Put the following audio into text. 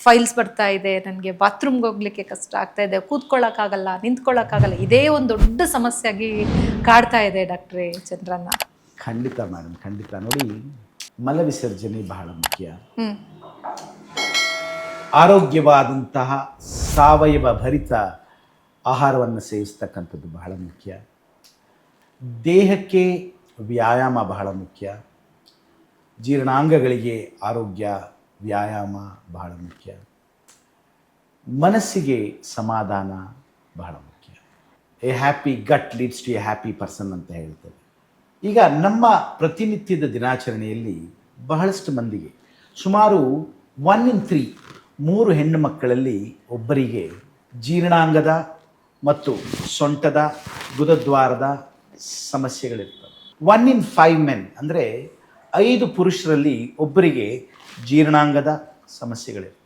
Files ಬರ್ತಾ ಇದೆ, ನನಗೆ ಬಾತ್ರೂಮ್ಗೆ ಹೋಗ್ಲಿಕ್ಕೆ ಕಷ್ಟ ಆಗ್ತಾ ಇದೆ, ಕೂತ್ಕೊಳ್ಳೋಕ್ಕಾಗಲ್ಲ, ನಿಂತ್ಕೊಳ್ಳೋಕ್ಕಾಗಲ್ಲ, ಇದೇ ಒಂದು ದೊಡ್ಡ ಸಮಸ್ಯೆಯಾಗಿ ಕಾಡ್ತಾ ಇದೆ ಡಾಕ್ಟ್ರೇ ಚಂದ್ರನ್ನ. ಖಂಡಿತ ಮೇಡಮ್, ಖಂಡಿತ. ನೋಡಿ, ಮಲ ವಿಸರ್ಜನೆ ಬಹಳ ಮುಖ್ಯ. ಆರೋಗ್ಯವಾದಂತಹ ಸಾವಯವ ಭರಿತ ಆಹಾರವನ್ನು ಸೇವಿಸ್ತಕ್ಕಂಥದ್ದು ಬಹಳ ಮುಖ್ಯ. ದೇಹಕ್ಕೆ ವ್ಯಾಯಾಮ ಬಹಳ ಮುಖ್ಯ. ಜೀರ್ಣಾಂಗಗಳಿಗೆ ಆರೋಗ್ಯ, ವ್ಯಾಯಾಮ ಬಹಳ ಮುಖ್ಯ. ಮನಸ್ಸಿಗೆ ಸಮಾಧಾನ ಬಹಳ ಮುಖ್ಯ. A happy gut leads to a happy person ಅಂತ ಹೇಳ್ತೇವೆ. ಈಗ ನಮ್ಮ ಪ್ರತಿನಿತ್ಯದ ದಿನಾಚರಣೆಯಲ್ಲಿ ಬಹಳಷ್ಟು ಮಂದಿಗೆ, ಸುಮಾರು 1 in 3, 3 ಹೆಣ್ಣು ಮಕ್ಕಳಲ್ಲಿ ಒಬ್ಬರಿಗೆ ಜೀರ್ಣಾಂಗದ ಮತ್ತು ಸೊಂಟದ ಗುದದ್ವಾರದ ಸಮಸ್ಯೆಗಳಿರ್ತವೆ. 1 in 5 men, ಅಂದರೆ 5 ಪುರುಷರಲ್ಲಿ ಒಬ್ಬರಿಗೆ ಜೀರ್ಣಾಂಗದ ಸಮಸ್ಯೆಗಳಿರ್ತವೆ.